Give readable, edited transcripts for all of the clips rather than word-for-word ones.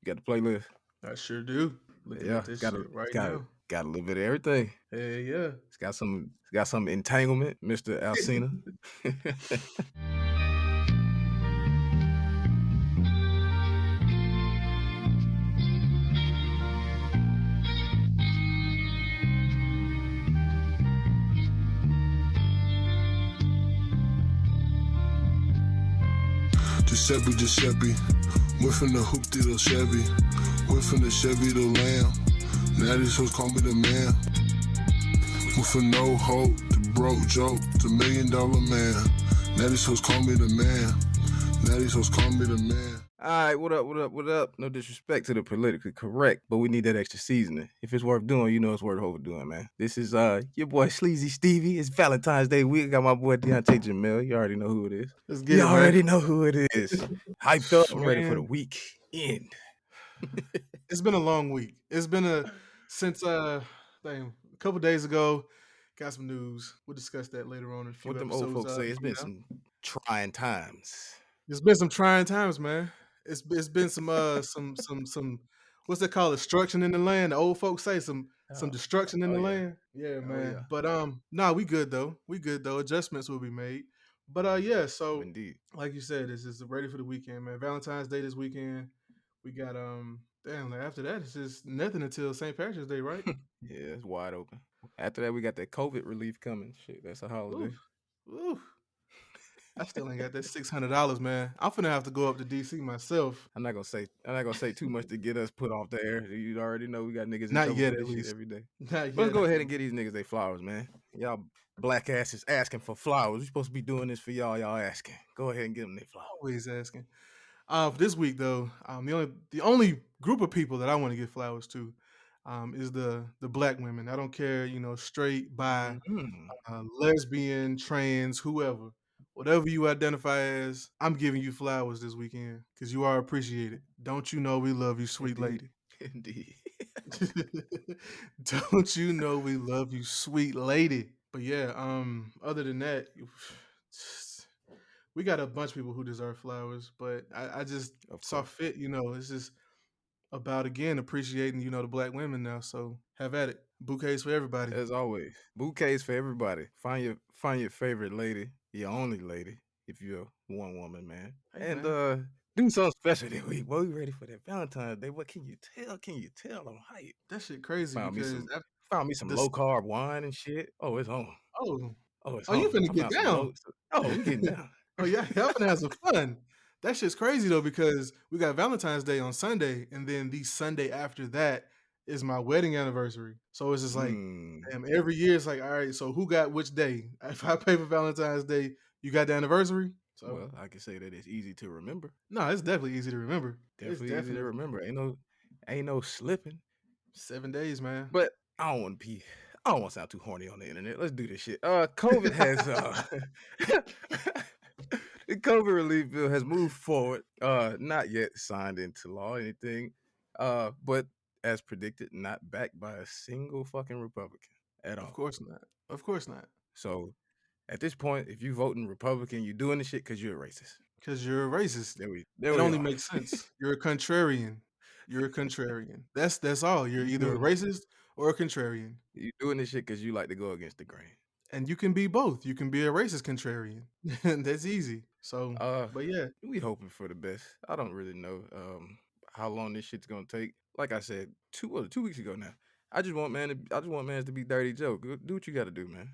You got the playlist? I sure do. Looking Yeah, at this got a shit right got a now. got a little bit of everything. Hey, yeah. It's got some entanglement, Mr. Alcina. Giuseppe, Giuseppe, went from the hoop to the Chevy, went from the Chevy to Lamb. Now these hoes call me the man. Went from no hope to broke joke to $1 million man. Now these hoes call me the man. Now these hoes call me the man. All right, what up, what up, what up? No disrespect to the politically correct, but we need that extra seasoning. If it's worth doing, you know it's worth overdoing, man. This is your boy Sleazy Stevie. It's Valentine's Day week. I got my boy Deontay Jamel. You already know who it is. Let's get You it, man. already know who it is. Hyped up. I'm ready for the Man, week end. it's been a long week. It's been since a couple days ago. Got some news. We'll discuss that later on in a few What them old episodes folks say, it's from been now. some trying times. It's been some trying times, man. It's been some what's that called? Destruction in the land. The old folks say some Oh, destruction in oh the yeah. land. Yeah, Oh yeah. man. But nah, we good though. We good though. Adjustments will be made. But yeah, so Indeed. like you said, this is ready for the weekend, man. Valentine's Day this weekend. We got damn, like after that it's just nothing until St. Patrick's Day, right? Yeah, it's wide open. After that, we got that COVID relief coming. Shit, that's a holiday. Ooh. Ooh. I still ain't got that $600, man. I'm finna have to go up to DC myself. I'm not gonna say too much to get us put off the air. You already know we got niggas in Not trouble yet, for at this shit least. every day. Not Let's yet. go ahead and get these niggas their flowers, man. Y'all black asses asking for flowers. We supposed to be doing this for y'all. Y'all asking. Go ahead and get them their flowers. Always asking. For this week though, the only group of people that I want to give flowers to, is the black women. I don't care, straight, bi, Mm-hmm. lesbian, trans, whoever, whatever you identify as. I'm giving you flowers this weekend because you are appreciated. Don't you know we love you, sweet Indeed. lady? Indeed. Don't you know we love you, sweet lady? But yeah, other than that, we got a bunch of people who deserve flowers, but I just Of saw course. fit, it's just about again appreciating, the black women now. So have at it. Bouquets for everybody. As always, bouquets for everybody. Find your favorite lady, your only lady, if you're one woman, man. Hey And man, do something special this week. Well, we ready for that Valentine's Day. What can you tell? Can you tell I'm hype? that shit crazy Found me because some found me some this. low carb wine and shit. Oh, it's on. Oh, Oh, it's oh, you on. finna I get found some down. low. Oh, we getting down. Oh yeah, y'all finna have some fun. That shit's crazy though because we got Valentine's Day on Sunday, and then the Sunday after that is my wedding anniversary. So it's just like, Mm. damn, every year it's like, all right, so who got which day? If I pay for Valentine's Day, you got the anniversary. So Well, I can say that it's easy to remember. no, it's definitely easy to remember. It's Definitely easy to definitely remember. Ain't no slipping. 7 days, man. But I don't want to be. I don't want to sound too horny on the internet. Let's do this shit. COVID has the COVID relief bill has moved forward. Not yet signed into law or anything. But as predicted, not backed by a single fucking Republican at Of all. course not. Of course not. So at this point, if you voting Republican, you're doing the shit because you're a racist. Because you're a racist. There It we only are. makes sense. You're a contrarian. You're a contrarian. That's all. You're you either a doing racist or a contrarian. you doing this shit because you like to go against the grain. And you can be both. You can be a racist contrarian. That's easy. So, Uh, but yeah, we hoping for the best. I don't really know how long this shit's gonna take. Like I said, 2 weeks ago now. I just want man to be dirty Joe. Do what you got to do, man.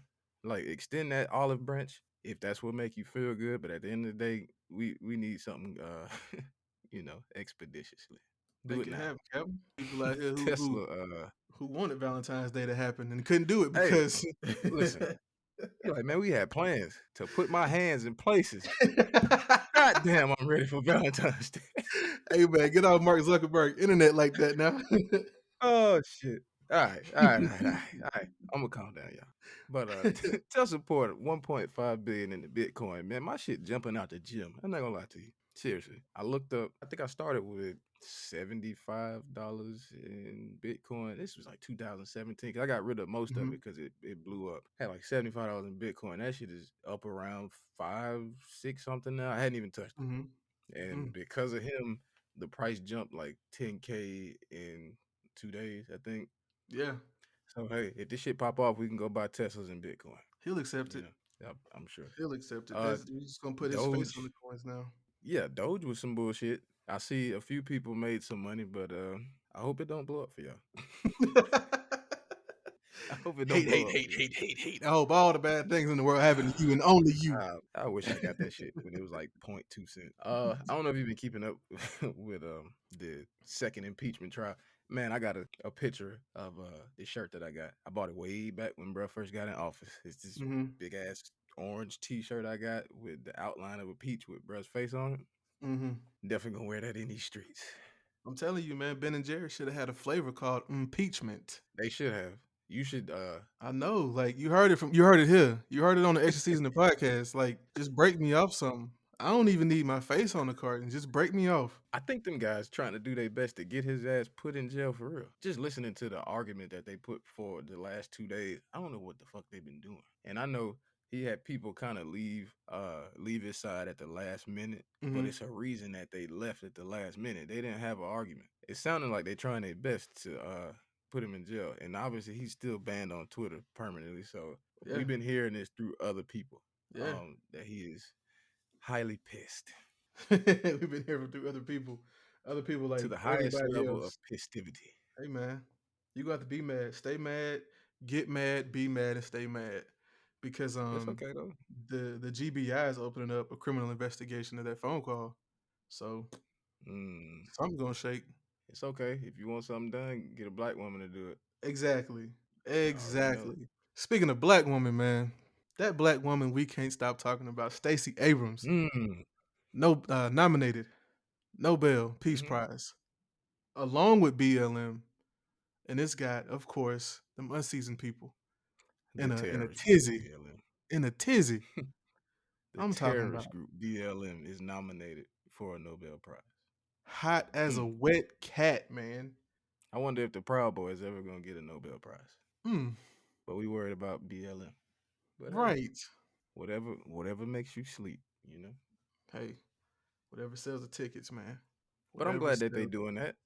Like extend that olive branch if that's what make you feel good. But at the end of the day, we need something, expeditiously. Do make it it now. happen, Captain. People out here who Tesla. who who wanted Valentine's Day to happen and couldn't do it Hey, because listen. You're like, man, we had plans to put my hands in places. God damn, I'm ready for Valentine's Day. Hey man, get off Mark Zuckerberg internet like that now. Oh shit. All right, all right, all right, all right, all right. I'm gonna calm down, y'all. But tell support 1.5 billion in the Bitcoin, man. My shit jumping out the gym. I'm not gonna lie to you. Seriously. I looked up, I think I started with $75 in Bitcoin. This was like 2017. 'Cause I got rid of most of it Mhm, because it blew up. Had like $75 in Bitcoin. That shit is up around 5, 6 something now. I hadn't even touched it. mhm, And mm. because of him the price jumped like 10K in 2 days, I think. Yeah, So hey, if this shit pop off, we can go buy Teslas and Bitcoin. he'll accept You it. know, yeah, I'm sure. He'll accept it. Uh, He's just gonna put his face on the Doge, coins now. yeah, Doge was some bullshit. I see a few people made some money, but I hope it don't blow up for y'all. I hope it don't Hate, blow hate, up for hate, y'all. hate, hate, hate. I hope all the bad things in the world happen to you and only you. I wish I got that shit when it was like 0.2 cents. I don't know if you've been keeping up with the second impeachment trial. Man, I got a picture of the shirt that I got. I bought it way back when bro first got in office. It's this Mm-hmm. big ass orange T-shirt I got with the outline of a peach with bro's face on it. Mm-hmm. Definitely gonna wear that in these streets. I'm telling you, man, Ben and Jerry should have had a flavor called impeachment. They should have. You should. I know, like you heard it here. You heard it on the extra season of the podcast. Like, just break me off something. I don't even need my face on the carton. Just break me off. I think them guys trying to do their best to get his ass put in jail for real. Just listening to the argument that they put forward the last 2 days, I don't know what the fuck they've been doing. And I know he had people kind of leave his side at the last minute, but Mm-hmm. it's a reason that they left at the last minute. They didn't have an argument. It sounded like they're trying their best to put him in jail. And obviously he's still banned on Twitter permanently. So Yeah, we've been hearing this through other people. yeah. That he is highly pissed We've been hearing through other people to like the highest everybody level of else. festivity. Hey, man, you got to be mad. Stay mad. Get mad. Be mad and stay mad. Because It's okay though. the GBI is opening up a criminal investigation of that phone call. So Mm, something's gonna shake. it's okay. If you want something done, get a black woman to do it. Exactly. You already know. Exactly. Speaking of black woman, man, that black woman we can't stop talking about, Stacey Abrams, Mm, no nominated Nobel Peace hmm Prize, along with BLM, and it's got, of course, them unseasoned people the in a terrorist group tizzy, BLM. in a tizzy. The I'm talking terrorist about group BLM is nominated for a Nobel Prize. hot as a Mm. wet cat, man. I wonder if the Proud Boys ever gonna get a Nobel Prize. Mm, But we worried about BLM. But hey, right. whatever makes you sleep, you know. Hey, whatever sells the tickets, man. But I'm Whatever glad that they sells. doing that.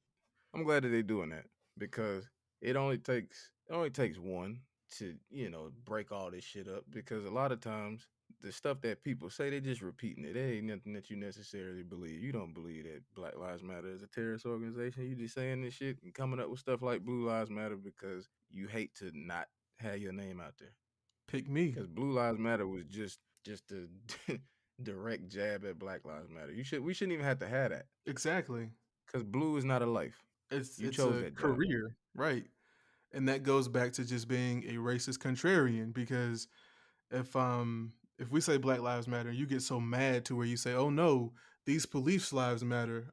I'm glad that they doing that because it only takes one to break all this shit up because a lot of times the stuff that people say they just repeating it. It ain't nothing that you necessarily believe. You don't believe that Black Lives Matter is a terrorist organization. You just saying this shit and coming up with stuff like Blue Lives Matter because you hate to not have your name out there. Pick me. Because Blue Lives Matter was just a direct jab at Black Lives Matter. We shouldn't even have to have that Exactly. because blue is not a life. It's You it's chose a that job. career, right? And that goes back to just being a racist contrarian because if if we say Black Lives Matter, you get so mad to where you say, "Oh no, these police lives matter."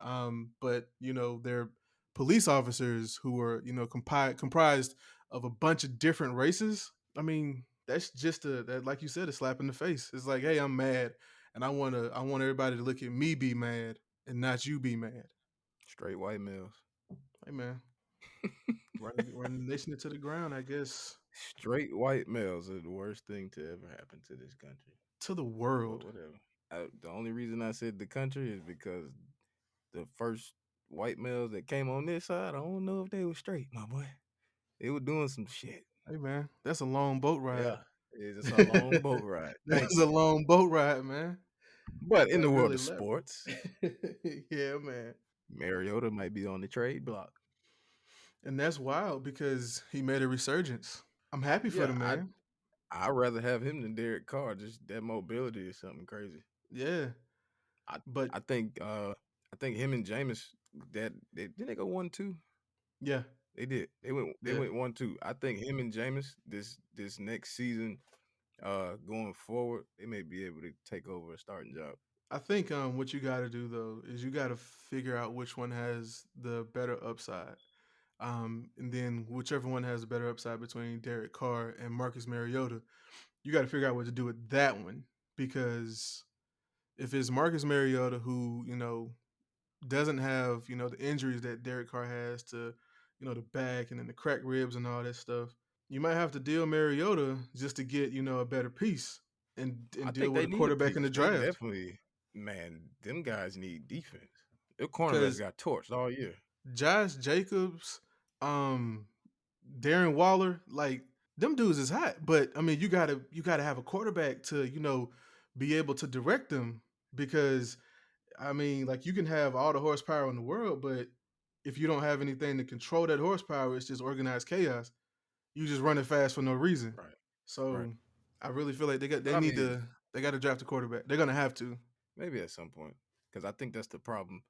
But they're police officers who are comprised of a bunch of different races. I mean, that's just that, like you said, a slap in the face. It's like, hey, I'm mad, and I want everybody to look at me be mad and not you be mad. Straight white males. Hey man, run the nation into the ground, I guess, Straight white males are the worst thing to ever happen to this country. to the But world. whatever. The only reason I said the country is because the first white males that came on this side, I don't know if they were straight, my boy. They were doing some shit. Hey man, that's a long boat ride. Yeah. It's just a long boat ride. Thank That's a you. long boat ride, man. But in That the world really of left. sports, Yeah, man. Mariota might be on the trade block. And that's wild because he made a resurgence. I'm happy for Yeah, the man. I'd rather have him than Derek Carr. Just that mobility is something crazy. Yeah, I but I think him and Jameis that they go 1-2. yeah, They did. They yeah. went 1-2. I think him and Jameis this next season, going forward, they may be able to take over a starting job. I think what you got to do though is you got to figure out which one has the better upside. And then whichever one has a better upside between Derek Carr and Marcus Mariota, you got to figure out what to do with that one because if it's Marcus Mariota who doesn't have the injuries that Derek Carr has to the back and then the cracked ribs and all that stuff, you might have to deal Mariota just to get a better piece and I deal think with they a need a quarterback in piece. the They draft. definitely, man, them guys need defense. Your cornerbacks because got torched all year. Josh Jacobs, um, Darren Waller, like them dudes is hot. But I mean, you gotta have a quarterback to be able to direct them because I mean, like you can have all the horsepower in the world, but if you don't have anything to control that horsepower, it's just organized chaos. You just running fast for no reason. Right. Right. So I really feel like But I mean, they got to draft a quarterback. They're gonna have to. maybe at some point, because I think that's the problem.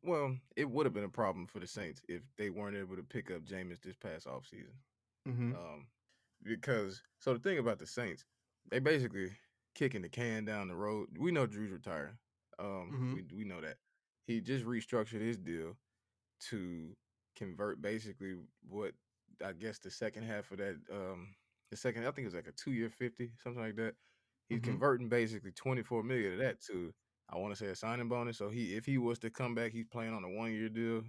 Well, it would have been a problem for the Saints if they weren't able to pick up Jameis this past offseason. Mm-hmm. Um, because so the thing about the Saints, they basically kicking the can down the road. We know Drew's retiring. Mm-hmm. We know that he just restructured his deal to convert basically what I guess the second half of that the second I think it was like a 2 year 50 something like that. He's Mm-hmm. converting basically 24 million of that to I want to say a signing bonus. So he if he was to come back, he's playing on a 1 year deal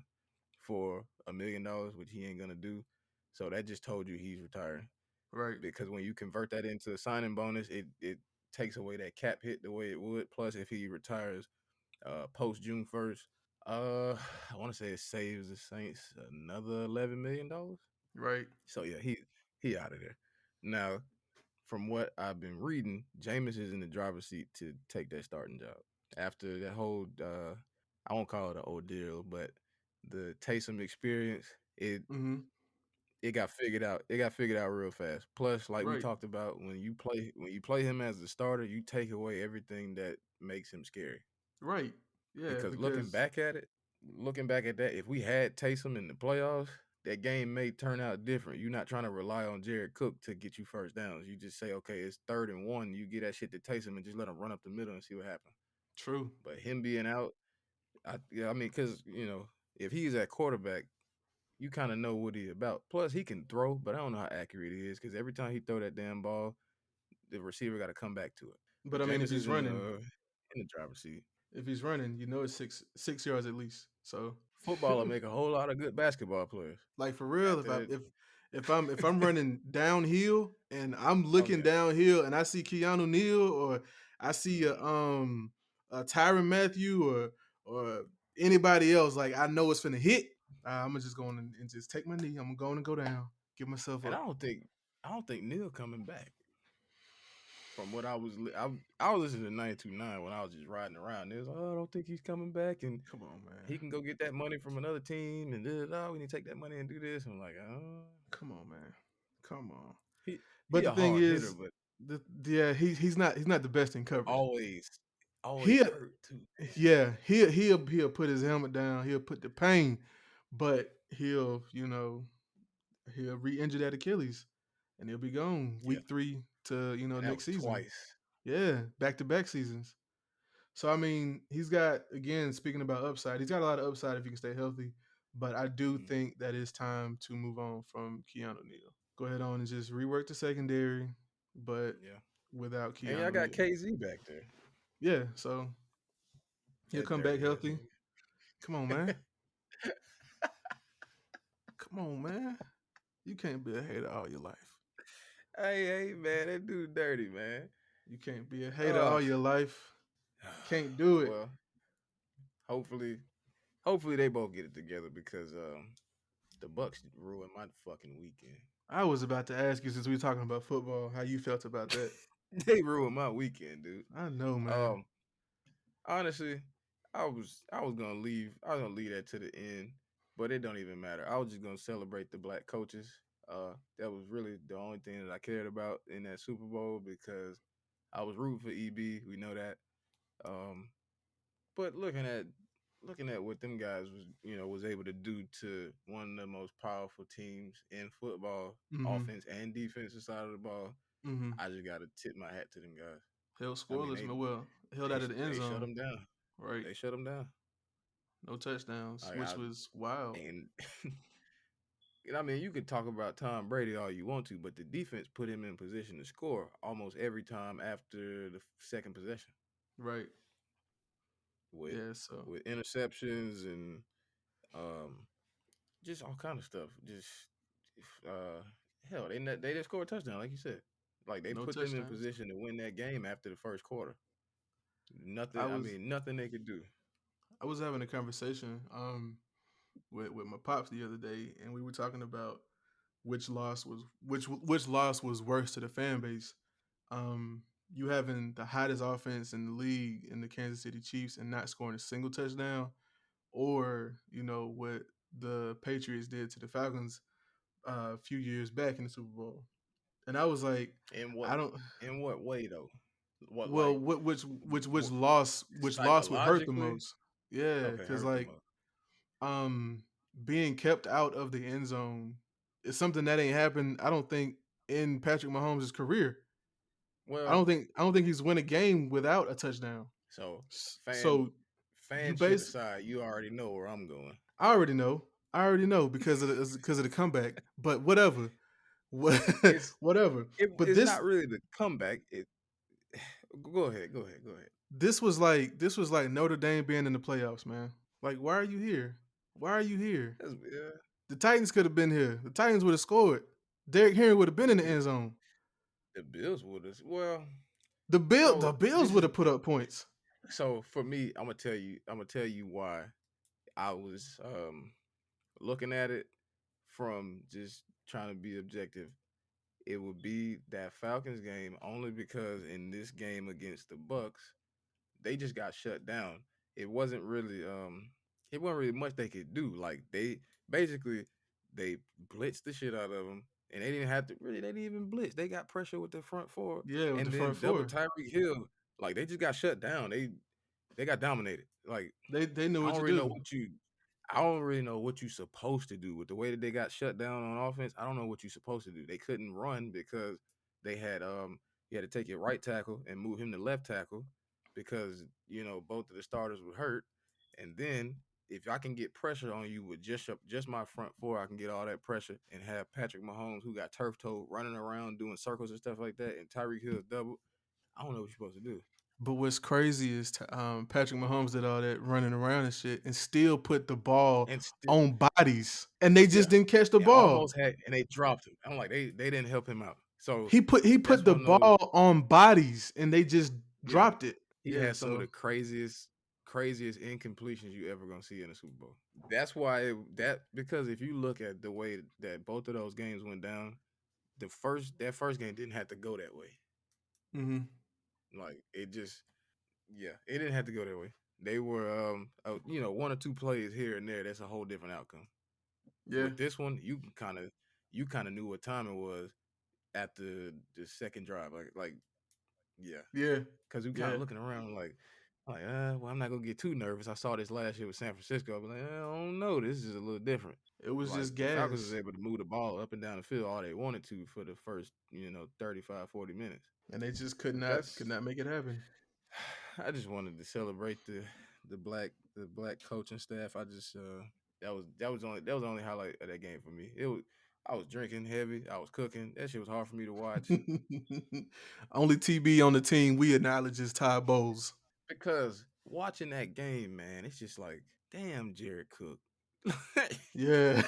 for $1 million, which he ain't gonna do. So that just told you he's retiring Right. because when you convert that into a signing bonus, it takes away that cap hit the way it would. Plus, if he retires post June 1st, I want to say it saves the Saints another $11 million. Right. So yeah, he out of there. Now, from what I've been reading, Jameis is in the driver's seat to take that starting job after that whole I won't call it an ordeal, but the Taysom experience Mm-hmm. it got figured out. It got figured out real fast. Plus, like we Right. talked about, when you play him as the starter, you take away everything that makes him scary. Right. Yeah. Because Because looking back at that, if we had Taysom in the playoffs, that game may turn out different. You're not trying to rely on Jared Cook to get you first downs. You just say, okay, it's 3rd and 1. You get that shit to Taysom and just let him run up the middle and see what happens. true. But him being out, I mean, because if he's at quarterback, you kind of know what he's about. Plus, he can throw, but I don't know how accurate he is because every time he throw that damn ball, the receiver got to come back to it. But But I mean, Jameis is in the driver's seat. if he's running, it's six yards at least. So Football will make a whole lot of good basketball players. like for real, After that, if I'm running downhill and I'm oh looking yeah, downhill and I see Keanu Neal or I see mhm. a Tyron Matthew or anybody else, like I know it's finna hit. I'm gonna just go on and just take my knee. I'm going to go down, give myself And up. I don't think Neil coming back. From what I was listening to 929 when I was just riding around. It was like, oh, I don't think he's coming back, and Come on, man. he can go get that money from another team, and we need to take that money and do this. I'm like, oh, Come on, man. Come on. he But the a thing hard hitter, is, but yeah, he's not the best in coverage. always always He hurt too. Yeah, he'll put his helmet down. He'll put the pain, but he'll re-injure that Achilles, and he'll be gone Yeah, week 3 to that next was season. twice. Yeah, back to back seasons. So I mean, he's got again speaking about upside. He's got a lot of upside if he can stay healthy. But I do Mhm. think that it's time to move on from Keanu Neal. Go ahead on and just rework the secondary, but Yeah, without and y'all Keanu got Neal. KZ back there. Yeah, so he'll That come back dirty ass healthy. Come on, man. nigga. Come on, man. You can't be a hater all your life. Hey, man, that dude dirty, man. You can't be a hater Uh, all your life. Can't do it. well, hopefully, hopefully they both get it together because the Bucks ruined my fucking weekend. I was about to ask you since we were talking about football, how you felt about that. They ruined my weekend, dude. I know, man. Um, honestly, I was gonna leave. I was gonna leave that to the end, but it don't even matter. I was just gonna celebrate the black coaches. That was really the only thing that I cared about in that Super Bowl because I was rooting for EB. We know that. Um, but looking at what them guys was able to do to one of the most powerful teams in football, Mm-hmm. offense and defensive side of the ball, Mm-hmm. I just got to tip my hat to them guys. Held I mean, scoreless, well, held out of the end they shut zone. them down. Right. They shut them down. No touchdowns, Like which was wild. and I mean, you could talk about Tom Brady all you want to, but the defense put him in position to score almost every time after the second possession Right. with Yeah, so with interceptions and um, just all kind of stuff. Just uh, hell, they didn't score a touchdown, like you said. Like they no put them in touchdowns. position to win that game after the first quarter. I Nothing. I was mean, nothing they could do. I was having a conversation with my pops the other day, and we were talking about which loss was worse to the fan base. You having the hottest offense in the league in the Kansas City Chiefs and not scoring a single touchdown, or what the Patriots did to the Falcons a few years back in the Super Bowl. And I was like, In what I don't. in what way though? What Well, like which what, loss would hurt the psychologically? most? Yeah, Okay, because hurt the like most. um being kept out of the end zone is something that ain't happened. I don't think in Patrick Mahomes' career. Well, I don't think he's win a game without a touchdown. so fan So you fan shit base aside, you already know where I'm going. I already know. I already know because of the comeback. But whatever. What It's whatever. But it's not really the comeback. It go ahead, go ahead, go ahead. this was like Notre Dame being in the playoffs, man. Like, why are you here? Why are you here? Yeah, The Titans could have been here. The Titans would have scored. Derrick Henry would have been in the the, end zone. the Bills would have. Well, The so Bills this would is have put up points. so for me. I'm gonna tell you why I was looking at it from just trying to be objective. It would be that Falcons game only because in this game against the Bucks, they just got shut down. It wasn't really it wasn't really much they could do. Like they basically they blitzed the shit out of them, and they didn't have to really. They didn't even blitz. They got pressure with the front four, Yeah, with the and front then double four. Tyreek Hill. Like they just got shut down. They got dominated. Like They knew I what don't to really know do. what you. I don't really know what you're supposed to do with the way that they got shut down on offense. I don't know what you're supposed to do. They couldn't run because they had you had to take your right tackle and move him to left tackle because both of the starters were hurt. And then if I can get pressure on you with just my front four, I can get all that pressure and have Patrick Mahomes, who got turf toe, running around doing circles and stuff like that, and Tyreek Hill's double. I don't know what you're supposed to do. But what's crazy is Patrick Mahomes did all that running around and shit, and still put the ball And still, on bodies, and they just yeah, didn't catch the and ball. almost had, and they dropped him. I'm like, they didn't help him out. So He put that's the one of those. ball on bodies, and they just Yeah, dropped it. he Yeah, had some of so the craziest incompletions you ever gonna see in the Super Bowl. That's why because if you look at the way that both of those games went down, that first game didn't have to go that way. hmm Like it just yeah, it didn't have to go that way. They were one or two plays here and there. That's a whole different outcome. yeah, With this one, you kind of knew what time it was after the second drive. Like yeah, yeah, because we kind yeah. of looking around well, I'm not gonna get too nervous. I saw this last year with San Francisco. I'll be like, I don't know, this is a little different. It was Like just the Falcons was gas, able to move the ball up and down the field all they wanted to for the first 35, 40 minutes. and they just could But not could that's not make it happen. I just wanted to celebrate the black coaching staff. I just that was the only highlight of that game for me. It was I was drinking heavy. I was cooking. That shit was hard for me to watch Only TB on the team we acknowledge is Ty Bowles. because watching that game, man, it's just like, damn, Jared Cook. Yeah,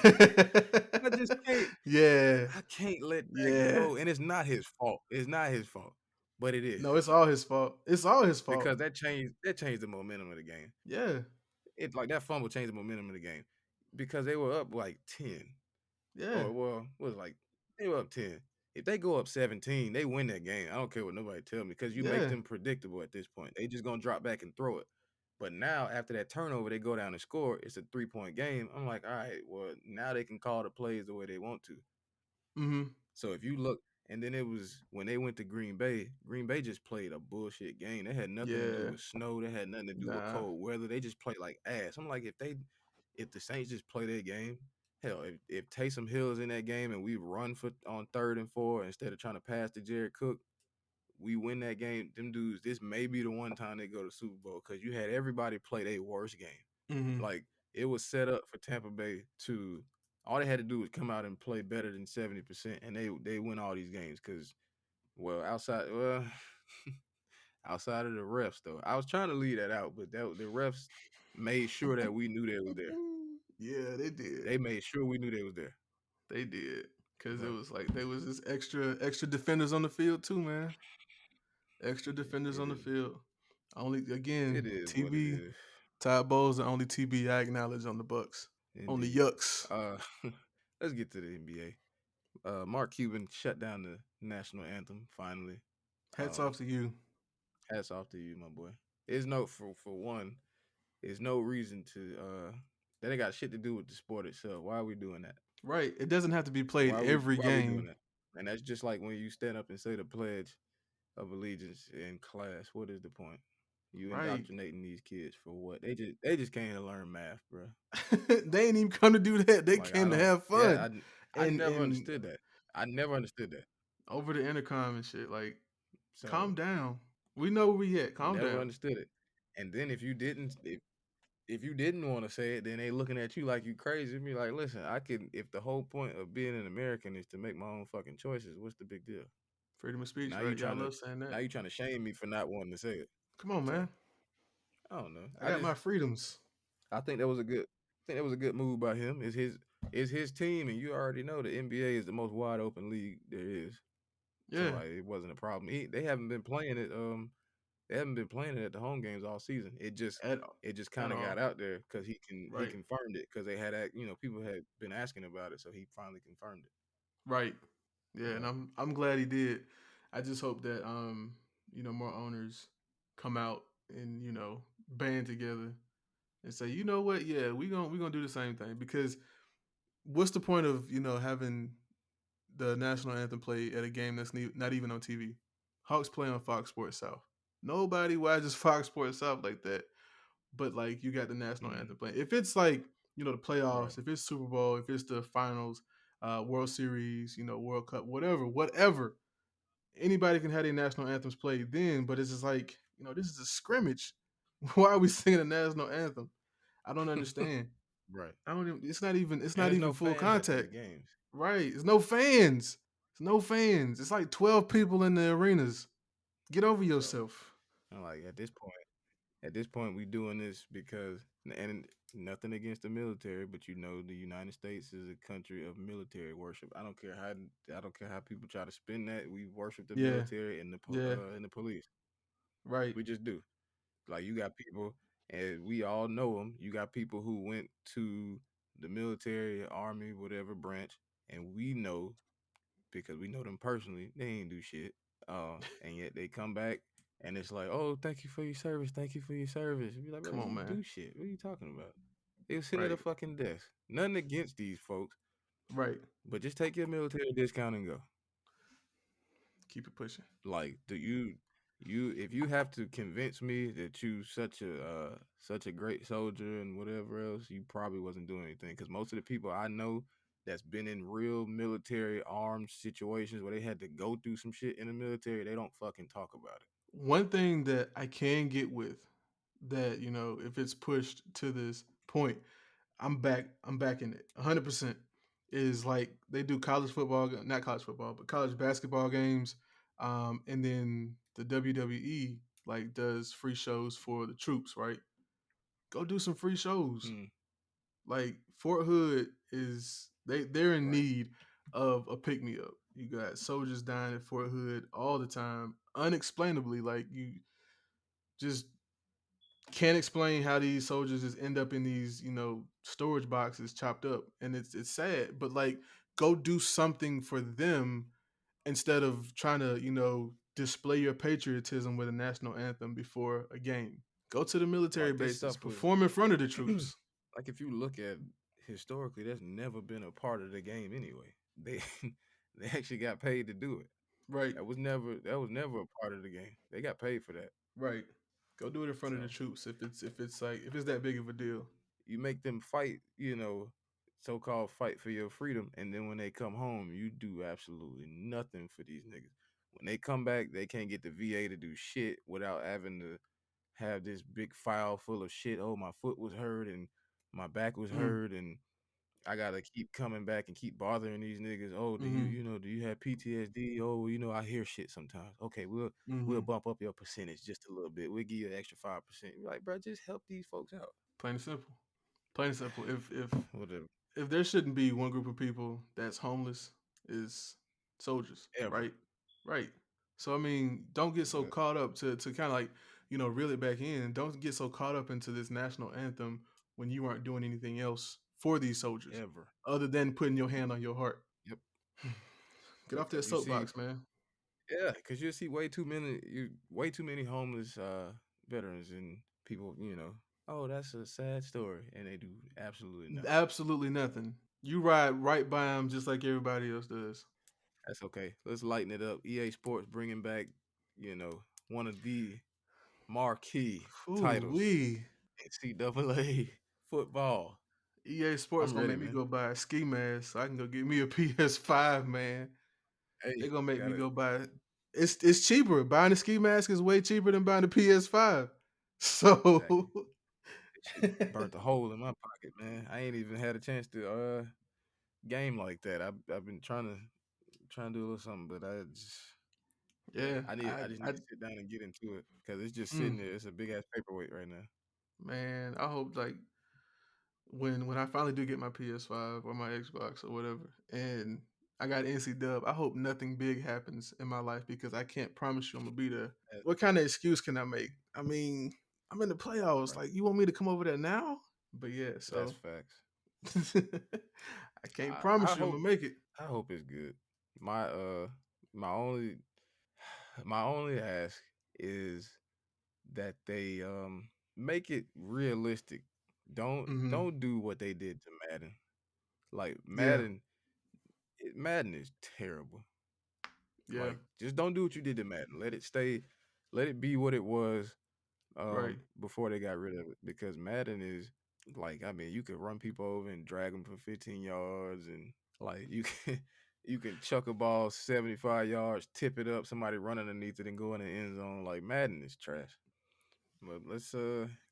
I just can't. yeah, I can't let that yeah. go, and it's not his fault. It's not his fault, but it is No, it's all his fault. It's all his fault. because that changed the momentum of the game. Yeah, It like that fumble changed the momentum of the game because they were up like 10. yeah, Or well, was like they were up 10. If they go up 17, they win that game. I don't care what nobody tell me because you make yeah. them predictable at this point. They just gonna drop back and throw it. But now after that turnover, they go down and score. It's a 3-point game. I'm like, all right, well now they can call the plays the way they want to. hmm So if you look, and then it was when they went to Green Bay. Green Bay just played a bullshit game. They had nothing to do Yeah. with snow. They had nothing to do with Nah. cold weather. They just played like ass. I'm like, if the Saints just play their game, hell, if Taysom Hill is in that game and we run for on 3rd and 4 instead of trying to pass to Jared Cook, we win that game. Them dudes, this may be the one time they go to Super Bowl because you had everybody play their worst game. hmm Like it was set up for Tampa Bay to all they had to do was come out and play better than 70%, and they win all these games because outside of the refs though. I was trying to leave that out, but the refs made sure that we knew they was there. Yeah, they did. They made sure we knew they was there. They did. Cause it But was like there was just extra defenders on the field too, man. Extra defenders it on the is field. Only it again, is what it TB is. Todd Bowles the only TB I acknowledge on the Bucks. On the Indeed. Yucks. Uh, let's get to the NBA. Mark Cuban shut down the national anthem finally. Hats off to you. Hats off to you, my boy. There's no for one. There's no reason to. That ain't got shit to do with the sport itself. Why are we doing that? Right. It doesn't have to be played every Why are we doing game. that? And that's just like when you stand up and say the pledge of allegiance in class. What is the point? You Right. indoctrinating these kids for what? They just came to learn math, bro. They ain't even come to do that. They Like I came to don't. have Yeah, fun. I And never understood that. I never understood that. over the intercom and shit. Like, calm So down. We know where we at. Calm never down. understood it. And then if you didn't want to say it, then they looking at you like you crazy. Be like, listen, I can. If the whole point of being an American is to make my own fucking choices, what's the big deal? Freedom of speech, Now you right? Y'all trying to love saying now that. you trying to shame me for not wanting to say it. Come on, So man. I don't know. I got my freedoms. I think that was a good. I think that was a good move by him. It's his team, and you already know the NBA is the most wide open league there is. So Yeah. like, it wasn't a problem. They haven't been playing it. They haven't been playing it at the home games all season. At It just at kind of got all. out there because he Right. confirmed it because they had people had been asking about it, so he finally confirmed it. Right. Yeah, and Yeah. I'm glad he did. I just hope that more owners come out and, band together and say, you know what, yeah, we gonna do the same thing. Because what's the point of, having the national anthem play at a game that's not even on TV? Hawks play on Fox Sports South. Nobody watches Fox Sports South like that. But like, you got the national Mm, anthem playing. If it's like, the right. playoffs, if it's Super Bowl, if it's the finals, World Series, World Cup, whatever, anybody can have their national anthems played then. But it's just like, this is a scrimmage. Why are we singing a national anthem? I don't understand. Right. I don't even. It's not And there's even no full fans at these contact. games. Right? It's no fans. It's no fans. It's like 12 people in the arenas. Get over So yourself. I'm like, at this point, we doing this because, and nothing against the military, but the United States is a country of military worship. I don't care how people try to spin that. We worship the Yeah. military and Yeah. the police. Right. We just do. Like, you got people, and we all know them. You got people who went to the military, army, whatever branch, and we know because we know them personally. They ain't do shit. And yet they come back and it's like, oh, thank you for your service. Thank you for your service. You be like, bro, Come they on, ain't man. do shit. What are you talking about? They was sitting at a Right. fucking desk. Nothing against these folks, Right. but just take your military discount and go. Keep it pushing. Like, if you have to convince me that you such a great soldier and whatever else, you probably wasn't doing anything. Because most of the people I know that's been in real military armed situations where they had to go through some shit in the military, they don't fucking talk about it. One thing that I can get with that, if it's pushed to this point, I'm back. I'm back in it 100%. Is like they do college football, not college football, but college basketball games, and then the WWE like does free shows for the troops, right? Go do some free shows. Mm, Like Fort Hood they're in right. need of a pick me up. You got soldiers dying at Fort Hood all the time, unexplainably. Like, you just can't explain how these soldiers just end up in these, storage boxes chopped up, and it's sad. But like, go do something for them instead of trying to, display your patriotism with a national anthem before a game. Go to the military Like, this bases, stuff was perform in front of the troops. like, if you look at historically, that's never been a part of the game anyway. They they actually got paid to do it. Right, That was never a part of the game. They got paid for that. right. Go do it in front of the So troops if it's that big of a deal. you make them fight, so-called fight for your freedom, and then when they come home, you do absolutely nothing for these niggas. When they come back, they can't get the VA to do shit without having to have this big file full of shit. Oh, my foot was hurt and my back was Mm, hurt, and I gotta keep coming back and keep bothering these niggas. Oh, do you mm-hmm, you know do you have PTSD? Oh, well, I hear shit sometimes. Okay, we'll mm-hmm. bump up your percentage just a little bit. We'll give you an extra 5%. You're like, bro, just help these folks out. Plain and simple. Plain and simple. Whatever. If there shouldn't be one group of people that's homeless, is soldiers, Ever. right? Right. So I mean, don't get so But caught up to kind of like, reel it back in. Don't get so caught up into this national anthem when you aren't doing anything else for these soldiers ever. other than putting your hand on your heart. Yep. Get off that You see, soapbox, man. yeah, because you see way too many homeless veterans and people. Oh, that's a sad story, and they do absolutely nothing. Absolutely nothing. You ride right by them just like everybody else does. That's okay. Let's lighten it up. EA Sports bringing back, you know, one of the marquee Ooh titles, wee. NCAA football. EA Sports I'm gonna ready, make me man. go buy a ski mask so I can go get me a PS5, man. They Hey, gonna make me gotta go buy. It's cheaper. Buying a ski mask is way cheaper than buying a PS5. exactly. So It shit burnt a hole in my pocket, man. I ain't even had a chance to game like that. I've been trying to do a little something, but yeah, yeah, I just need I to sit down and get into it because it's just mm, sitting there. It's a big ass paperweight right now. man, I hope like when I finally do get my PS5 or my Xbox or whatever, and I got NC Dub, I hope nothing big happens in my life because I can't promise you I'm gonna be there. That, What kind of excuse can I make? I mean, I'm in the playoffs. right. Like, you want me to come over there now? But yeah, That's so facts. I can't I promise you I'm hope gonna make it. I hope it's good. My my only my only ask is that they make it realistic. Hmm. Don't do what they did to Madden. Like Yeah, Madden is terrible. yeah, Like just don't do what you did to Madden. Let it be what it was right. before they got rid of it because Madden is like I mean you could run people over and drag them for 15 yards and like you can you can chuck a ball 75 yards, tip it up, somebody run underneath it and go in the end zone. Like Madden is trash. But let's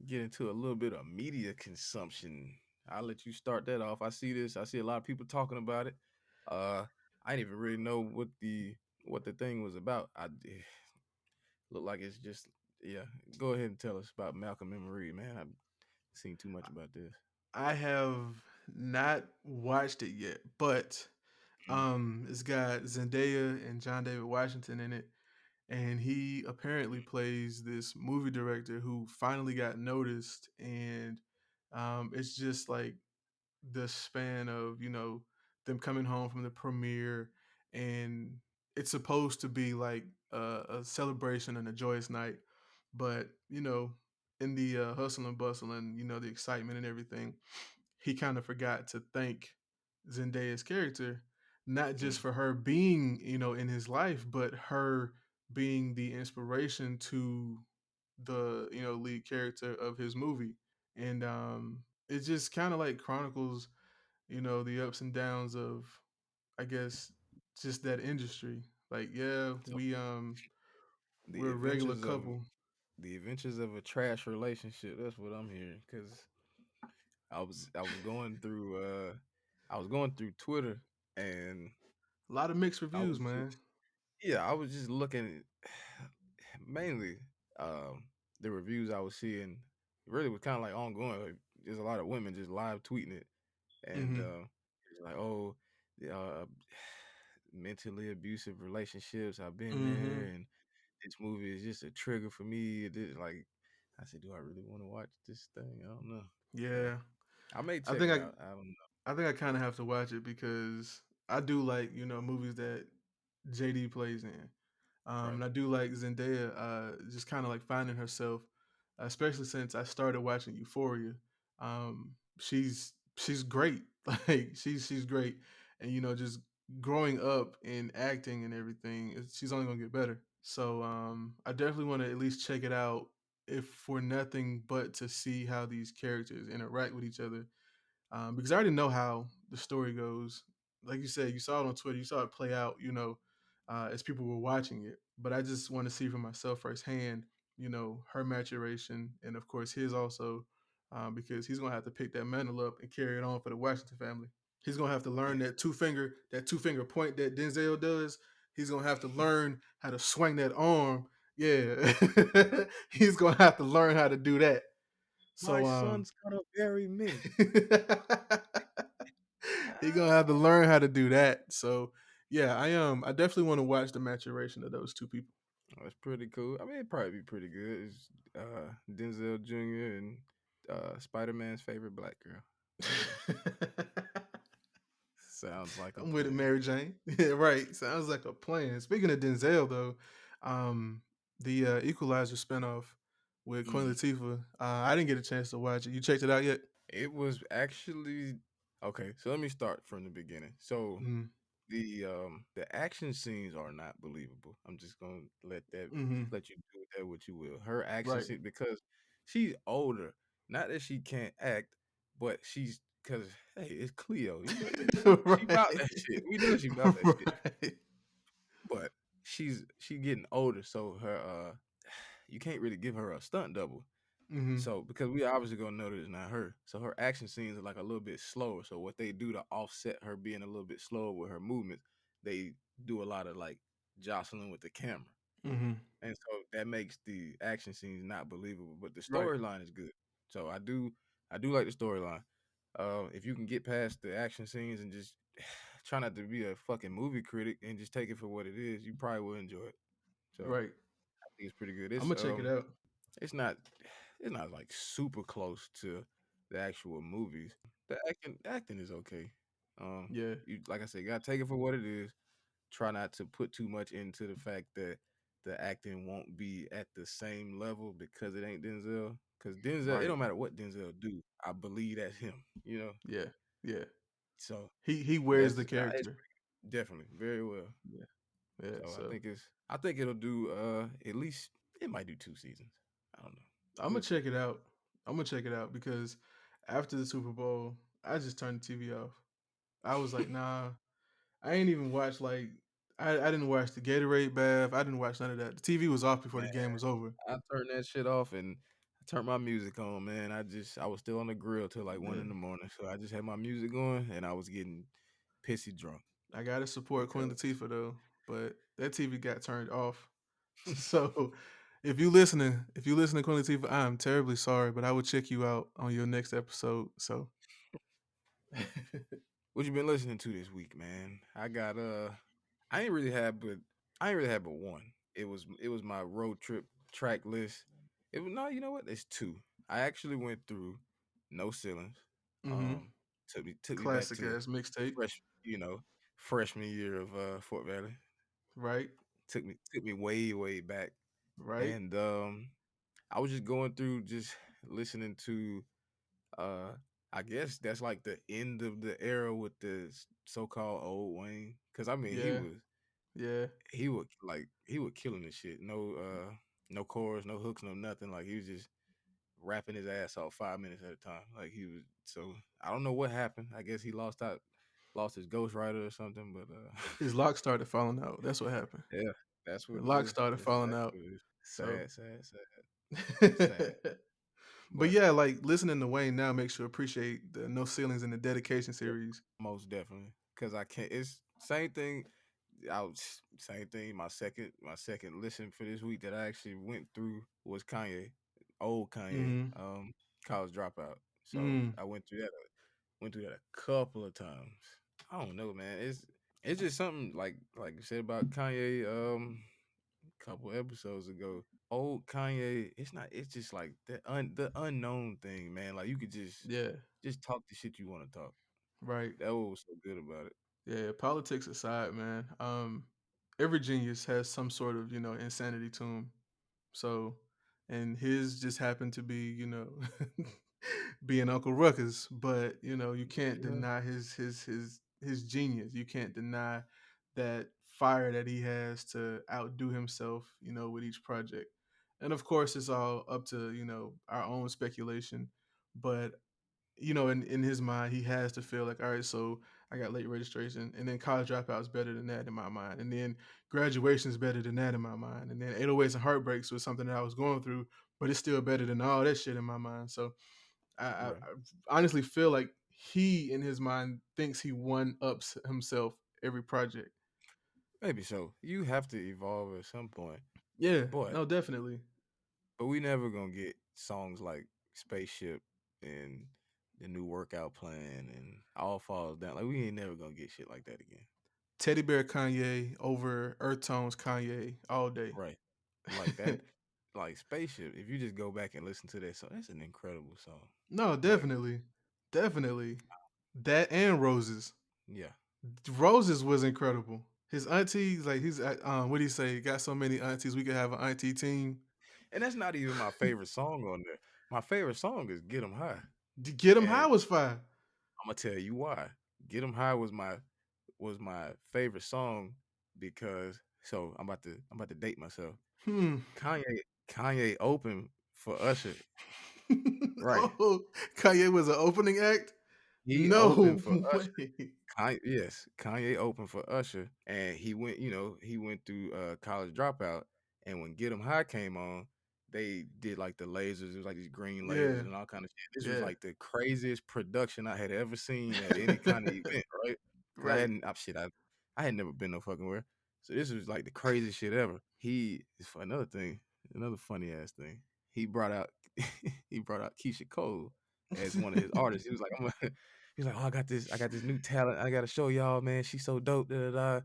get into a little bit of media consumption. I'll let you start that off. I see this. I see a lot of people talking about it. Uh, I didn't even really know what the thing was about. Look like it's just yeah. Go ahead and tell us about Malcolm and Marie, man. I've seen too much about this. I have not watched it yet, but Mm, it's got Zendaya and John David Washington in it, and he apparently plays this movie director who finally got noticed, and it's just like the span of them coming home from the premiere, and it's supposed to be like a celebration and a joyous night, but in the hustle and bustle and the excitement and everything, he kind of forgot to thank Zendaya's character, not just mm, for her being in his life, but her being the inspiration to the lead character of his movie. And it just kind of like chronicles the ups and downs of, I guess, just that industry. Like, yeah, so the we're a regular adventures of couple. the adventures of a trash relationship. That's what I'm hearing. Cause I was going through I was going through Twitter and A lot of mixed I reviews, was man. just yeah, I was just looking mainly um, the reviews I was seeing really was kind of like ongoing. Like, there's a lot of women just live tweeting it, and Hmm. it's like, oh, the, mentally abusive relationships. I've been there, Hmm. and this movie is just a trigger for me. Like, I said, do I really want to watch this thing? I don't know, but Yeah, I may I check think it I out. I don't know. I think I kind of have to watch it because I do like movies that JD plays in. Right. And I do like Zendaya, just kind of like finding herself, especially since I started watching Euphoria. She's great, like she's great, and just growing up in acting and everything, she's only gonna get better. So I definitely want to at least check it out, if for nothing but to see how these characters interact with each other, because I already know how the story goes. Like you said, you saw it on Twitter, you saw it play out, as people were watching it. But I just want to see for myself firsthand, her maturation, and of course his also, because he's gonna have to pick that mantle up and carry it on for the Washington family. He's gonna have to Yeah. learn that two finger point that Denzel does. He's gonna have to learn how to swing that arm. Yeah, he's gonna have to learn how to do that. My So son's gonna bury me. he gonna have to learn how to do that. So yeah, I definitely want to watch the maturation of those two people. That's pretty cool. I mean, it'd probably be pretty good. It's Denzel Jr. and Spider Man's favorite black girl. So sounds like a I'm with it, plan. Mary Jane. Yeah, right. Sounds like a plan. Speaking of Denzel, though, um, the Equalizer spinoff with Queen Mm. Latifah, I didn't get a chance to watch it. You checked it out yet? It was actually okay. So let me start from the beginning. So Mm-hmm. the action scenes are not believable. I'm just gonna Mm-hmm. let you do with that what you will. Her action Right. scene because she's older. Not that she can't act, but she's because hey, it's Cleo. You know she about Right. that shit. We know she about that shit. Right. But she getting older, so her you can't really give her a stunt double. Mm-hmm. So because we obviously gonna know that it's not her. So her action scenes are like a little bit slower. So what they do to offset her being a little bit slower with her movements, they do a lot of like jostling with the camera. Mm-hmm. And so that makes the action scenes not believable. But the Right. storyline is good. So I do like the storyline. If you can get past the action scenes and just try not to be a fucking movie critic and just take it for what it is, you probably will enjoy it. So Right. I think it's pretty good. I'm gonna check it out. It's not it's not like super close to the actual movies. The acting is okay. Yeah. You like I said, you gotta take it for what it is. Try not to put too much into the fact that the acting won't be at the same level because it ain't Denzel. Because Denzel, it Right. don't matter what Denzel do, I believe that's him. You know, Yeah. Yeah. so He wears that's the it's character. definitely very well. Yeah. Yeah. So So I think it'll do at least it might do 2 seasons. I don't know. I'm gonna We'll see. check it out. I'm gonna check it out because after the Super Bowl, I just turned the TV off. I was like, nah, I ain't even watch like I didn't watch the Gatorade bath. I didn't watch none of that. The TV was off before the Man, game was over. I turned that shit off and I turned my music on, man. I was still on the grill till like one Yeah. in the morning. So I just had my music going and I was getting pissy drunk I gotta support Queen because Latifah though, but that TV got turned off. So if you listen to Queen Latifah, I'm terribly sorry, but I will check you out on your next episode. So what you been listening to this week, man? I ain't really had but I ain't really had but one. It was my road trip track list. It was no, you know what? It's two. I actually went through No Ceilings. hmm Um took me back classic to ass mixtape, fresh, freshman year of Fort Valley. right? Took me way, way back. Right? And I was just going through just listening to uh I guess that's like the end of the era with the so-called old Wayne. Cause I mean Yeah, yeah. he was killing this shit. No chorus, no hooks, no nothing. Like he was just rapping his ass off 5 minutes at a time. Like he was so I don't know what happened. I guess he lost his ghostwriter or something, but His lock started falling out. That's what happened. yeah, that's The what it lock is. started That's falling out. exactly what it is. So, Sad, sad, sad, sad. but But yeah, like listening to Wayne now makes you appreciate the No Ceilings and the Dedication yeah, series. most definitely. Cause I can't it's same thing. Same thing. My second listen for this week that I actually went through was Kanye. Old Kanye. Mm-hmm. College dropout. So Mm. I went through that a couple of times. I don't know, man. It's just something like you said about Kanye a couple episodes ago. Old Kanye, it's not. It's just like the unknown thing, man. Like you could Yeah. just talk the shit you want to talk. Right. That was so good about it. Yeah. Politics aside, man. Every genius has some sort of insanity to him. So, and his just happened to be, being Uncle Ruckus. But you can't Yeah, deny his genius. You can't deny that fire that he has to outdo himself. With each project. And of course, it's all up to our own speculation. But in his mind, he has to feel like, all right, so I got late registration, and then college dropout is better than that in my mind, and then graduation is better than that in my mind, and then 808s and heartbreaks was something that I was going through, but it's still better than all that shit in my mind. So right. I honestly feel like he, in his mind, thinks he one ups himself every project. Maybe so. You have to evolve at some point, Yeah, but no, definitely. we never gonna get songs like Spaceship and the new workout plan and all falls down. Like we ain't never gonna get shit like that again. Teddy Bear Kanye over Earth Tones Kanye all day. Right. Like that, like Spaceship. If you just go back and listen to that song, that's an incredible song. No, But definitely, definitely that and Roses. yeah, Roses was incredible. His aunties, like he's what do you say? Got so many aunties, we could have an auntie team. and that's not even my favorite song on there. My favorite song is "Get 'Em High," Get him high and was fire. I'm gonna tell you why. "Get 'Em High" was my favorite song because I'm about to date myself. Hmm. Kanye Kanye opened for Usher, right? Oh, Kanye was an opening act. He opened No for Usher. way. Kanye opened for Usher, and he went, he went through College Dropout, and when Get 'Em High came on, they did like the lasers. It was like these green lasers Yeah, and all kind of shit. This was yeah. like the craziest production I had ever seen at any kind of event, right? Because Right. I had never been no fucking where. So this was like the craziest shit ever. He for another thing, another funny ass thing. He brought out he brought out Keisha Cole as one of his artists. He was like, he's like, oh, I got this new talent. I gotta show y'all, man. She's so dope. Da, da, da.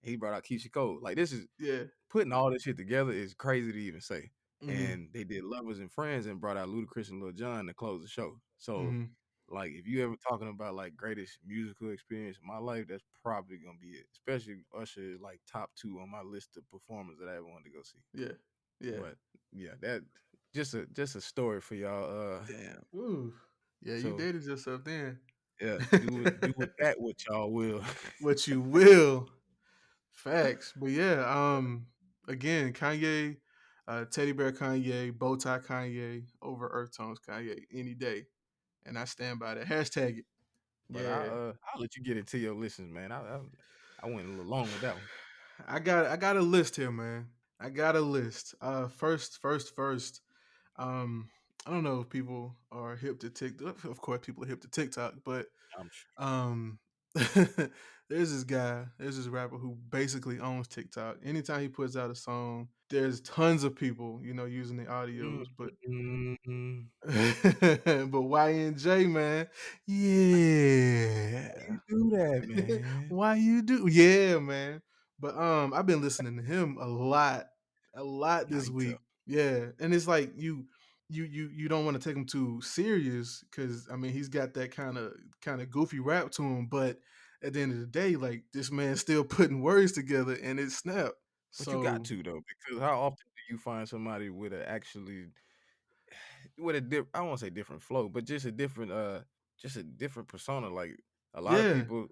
He brought out Keisha Cole. Like this is Yeah. putting all this shit together is crazy to even say. Hmm. And they did Lovers and Friends and brought out Ludacris and Lil Jon to close the show. So Hmm. like if you ever talking about like greatest musical experience in my life, that's probably gonna be it. Especially Usher is like top two on my list of performers that I ever wanted to go see. Yeah. Yeah. But yeah, that just a story for y'all. Damn. Ooh. Yeah, you So dated yourself then. yeah, do with that what y'all will. What you will. Facts. But yeah, again, Kanye, Teddy Bear Kanye, Bowtie Kanye over Earth Tones Kanye any day. And I stand by that. Hashtag it. But Yeah. I'll let you get into your listens, man. I went a little long with that one. I got a list here, man. I got a list. First. Um, I don't know if people are hip to TikTok. Of course, people are hip to TikTok, but I'm sure. um, there's this rapper who basically owns TikTok. Anytime he puts out a song, there's tons of people, using the audios. But Mm-mm. but YNJ, man, Why yeah. you do that, man? Why you do? Yeah, man. But I've been listening to him a lot Nah, this he week. tough. Yeah, and it's like you don't want to take him too serious because I mean he's got that kind of goofy rap to him, but at the end of the day, like this man's still putting words together and it snap. But you got So to though, because how often do you find somebody with a actually with a I don't want to say different flow, but just a different persona. Like a lot of yeah, people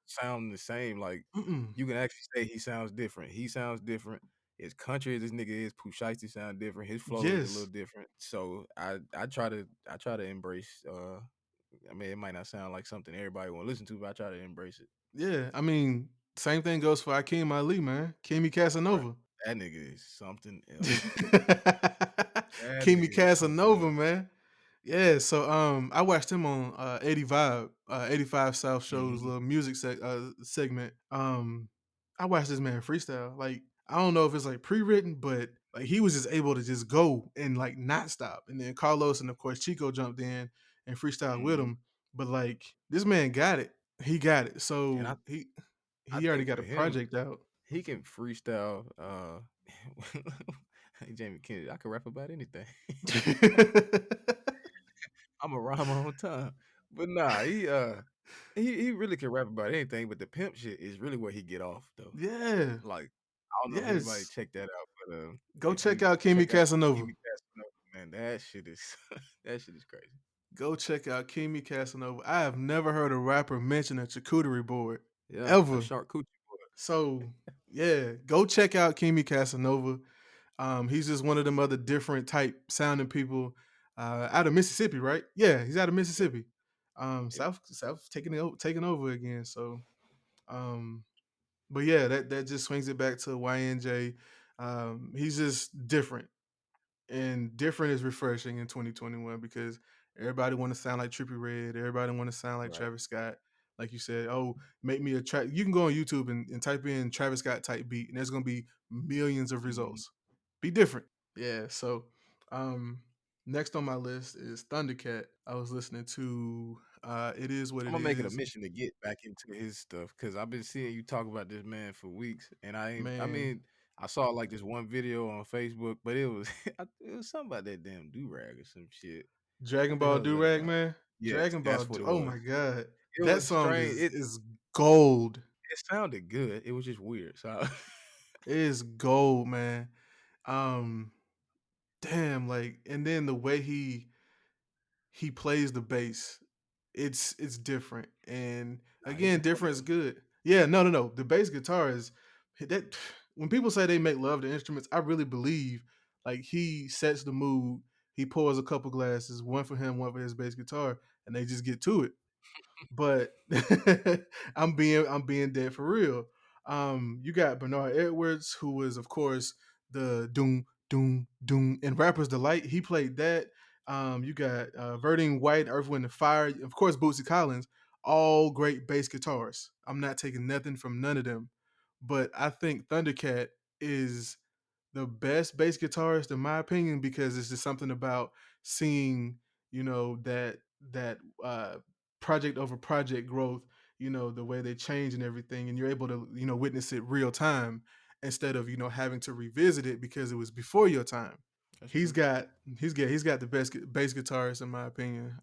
sound the same. Like mm-mm. you can actually say he sounds different. He sounds different. As country as this nigga is, Pooh Shiesty sound different. His flow is a little Yes, different. So I try to embrace. I mean, it might not sound like something everybody want to listen to, but I try to embrace it. yeah. I mean, same thing goes for Akeem Ali, man. Kimmy Right. Casanova. That nigga is something else. That Kimmy nigga is something Casanova, else. man. Yeah, so I watched him on 80 Vibe, 85 South Show's Mhm. little music segment. I watched this man freestyle. Like I don't know if it's like pre-written, but like he was just able to just go and like not stop. And then Carlos and of course Chico jumped in and freestyled with Mhm. him. But like this man got it. He got it. And So I he already think got for a him, project out. he can freestyle. Hey, Jamie Kennedy, I can rap about anything. I'm a rhyme on time. But nah, he really can rap about anything. But the pimp shit is really where he get off though. Yeah. Like I don't know if anybody Yes. checked that out, but Go if check you out Kimmy check out Casanova. Kimi Casanova, man, that shit is that shit is crazy. Go check out Kimmy Casanova. I have never heard a rapper mention a charcuterie board Yeah, a ever. shark coochie boy. So yeah, go check out Kimmy Casanova. He's just one of them other different type sounding people out of Mississippi, right? Yeah, he's out of Yep, Mississippi. yep. South taking over again. So, um, but yeah, that just swings it back to YNJ. He's just different. And different is refreshing in 2021 because everybody want to sound like Trippie Redd. Everybody want to sound like Right. Travis Scott. Like you said, oh, make me a track. You can go on YouTube and type in Travis Scott type beat, and there's gonna be millions of Mhm. results. Be different, yeah. So, um, next on my list is Thundercat. I was listening to "It Is What I'm It gonna make it a Is," mission to get back into his stuff because I've been seeing you talk about this man for weeks, and I ain't. I man. mean, I saw like this one video on Facebook, but it was it was something about that damn do rag or some shit. Dragon What the Ball hell is that Durag, about? man. Yes, Dragon Ball. that's what it Oh was. my god, It that was song strange. is gold. It sounded good. It was just weird. So It is gold, man. Um, damn, like, and then the way he plays the bass, it's different. And nah, he again, can play different is though. good. Yeah, no, no, no. The bass guitar is that when people say they make love to instruments, I really believe like he sets the mood. He pours a couple glasses, one for him, one for his bass guitar, and they just get to it. But I'm being dead for real. You got Bernard Edwards, who was of course the doom doom doom and Rapper's Delight. He played that. You got Verdine White, Earth, Wind and Fire, of course Bootsy Collins. All great bass guitarists. I'm not taking nothing from none of them, but I think Thundercat is the best bass guitarist in my opinion because it's just something about seeing that project over project growth, the way they change and everything, and you're able to witness it real time instead of having to revisit it because it was before your time. That's he's true. got he's got the best bass guitarist in my opinion.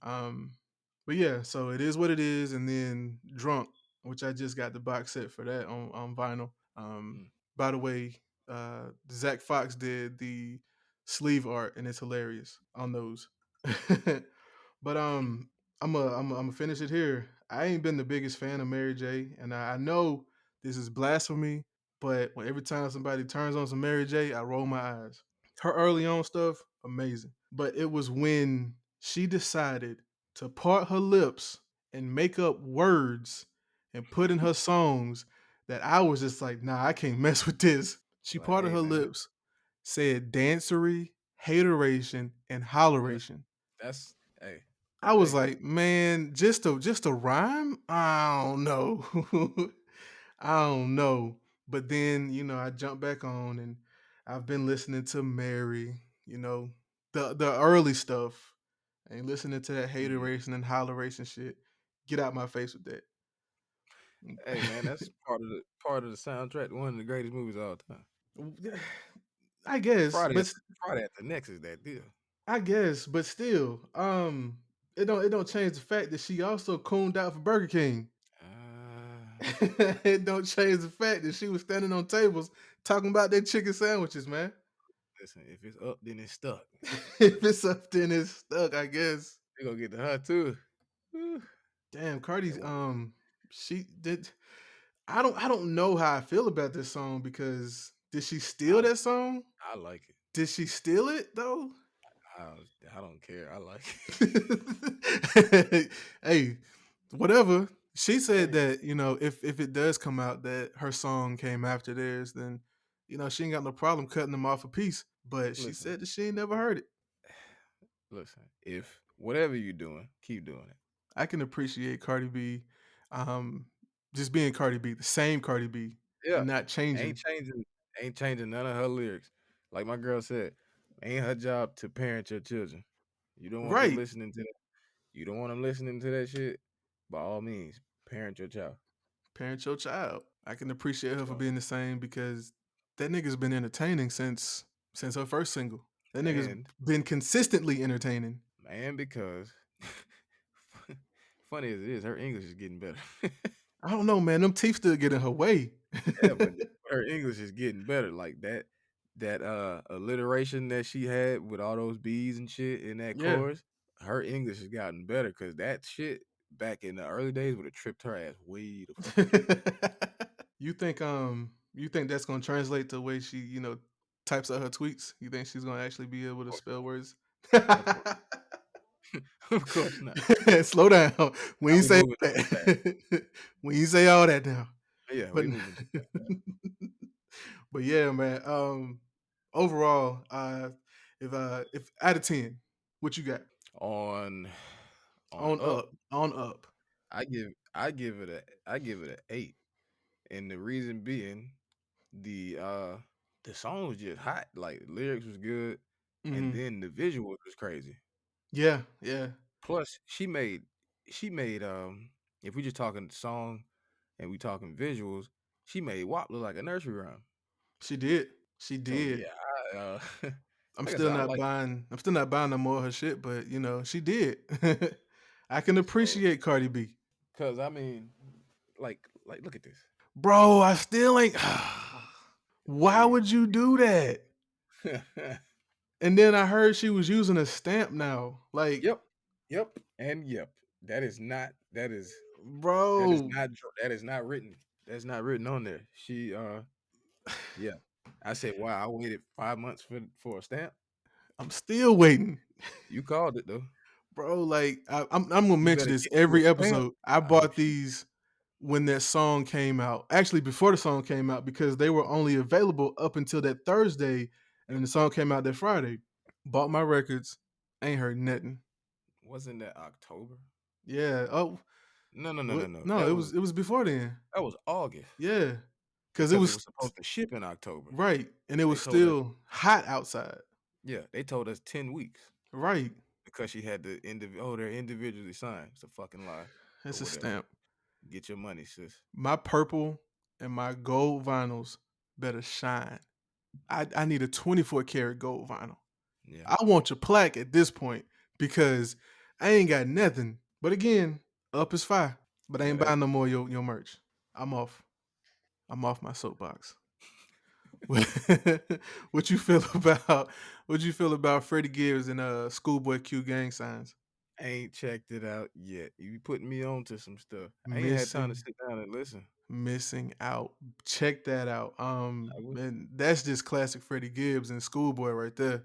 But yeah, so it is what it is. And then Drunk, which I just got the box set for that on vinyl. Mm. By the way, Zach Fox did the sleeve art and it's hilarious on those. But I'm gonna finish it here. I ain't been the biggest fan of Mary J, and I know this is blasphemy, but when every time somebody turns on some Mary J, I roll my eyes. Her early on stuff, amazing. But it was when she decided to part her lips and make up words and put in her songs that I was just like, nah, I can't mess with this. She Like, parted hey her man, lips, said dancery, hateration, and that's holleration. that's hey I was hey. like, man, just a rhyme? I don't know. I don't know. But then, I jumped back on and I've been listening to Mary, the early stuff. And listening to that Mhm. hateration and holleration shit. Get out my face with that. Hey man, that's part of the soundtrack to one of the greatest movies of all time. I guess, Friday at but Friday at the Next is that deal. still, it don't change the fact that she also cooned out for Burger King. Uh, It don't change the fact that she was standing on tables talking about their chicken sandwiches, man. Listen, if it's up, then it's stuck. If it's up, then it's stuck, I guess. We gonna get to her too. Whew. Damn, That Cardi's one. she did. I don't know how I feel about this song because did she steal I that song? I like it. Did she steal it though? I I don't care. I like Hey, whatever. She it. said Hey, that, if it does come out that her song came after theirs, then she ain't got no problem cutting them off a piece. But she listen, said that she ain't never heard it. listen. If whatever you're doing, keep doing it. I can appreciate Cardi B, um, just being Cardi B, the same Cardi B, Yeah, and not ain't changing. changing, ain't changing none of her lyrics. Like my girl said, ain't her job to parent your children. You don't want them Right. listening to that. You don't want them listening to that shit. By all means, parent your child. Parent your child. I can appreciate her for So, being the same because that nigga's been entertaining since her first single. That nigga's and been consistently entertaining. because funny as it is, her English is getting better. I don't know, man. Them teeth still get in her way. Yeah, but her English is getting better. Like that alliteration that she had with all those B's and shit in that Yeah. chorus, her English has gotten better because that shit back in the early days would have tripped her ass way the fuck up. You think that's gonna translate to the way she, types out her tweets? You think she's gonna actually be able Of to course spell words? not. Of course. Of course not. Slow down. We Now ain't we say all moving too fast. that. We ain't say all that now. Yeah, But we moving too fast. but yeah, man. Overall, if out of 10, what you got? On on On up, up. On up. I give it a 8. And the reason being the uh the song was just hot. Like lyrics was good, and Hmm. then the visuals was crazy. Yeah, yeah. Plus, she made if we just talking song and we talking visuals, she made WAP look like a nursery rhyme. She did. She So did. yeah, I, I'm like I still said, I not like buying. I'm still not buying no more of her shit, but she did. I can so appreciate Cardi B, because I mean, like look at this. bro. I still ain't. Why Hey, would you do that? And then I heard she was using a stamp now. Like, yep, yep, and yep. That is not. That is bro, not. That is not written. That's not written on there. Yeah. I said, wow. I waited 5 months for a stamp. I'm still waiting, You called it though. bro. Like, I'm gonna You mention better this get you a every stamp. episode. I Oh bought shit. these when that song came out. Actually, before the song came out, because they were only available up until that Thursday, and then the song came out that Friday. Bought my records, ain't heard nothing. Wasn't that October? Yeah. Oh, No, no, no, no, what? no. No, it was before then. That was August Yeah, because it because it was was supposed to ship in October. right, and it They was told us, still hot outside. yeah, they told us 10 weeks Right, because she had to they're individually signed. It's a fucking lie or it's a whatever. stamp. Get your money, sis. My purple and my gold vinyls better shine. I need a 24 karat gold vinyl. Yeah, I want your plaque at this point because I ain't got nothing. But again, up is fire. But I yeah. ain't That's buying no more your merch. I'm off. I'm off my soapbox. what you feel about Freddie Gibbs and Schoolboy Q gang signs? I ain't checked it out yet. You putting me on to some stuff. I ain't had time to Missing sit down and listen. missing out. Check that out. I would. And that's just classic Freddie Gibbs and Schoolboy right there.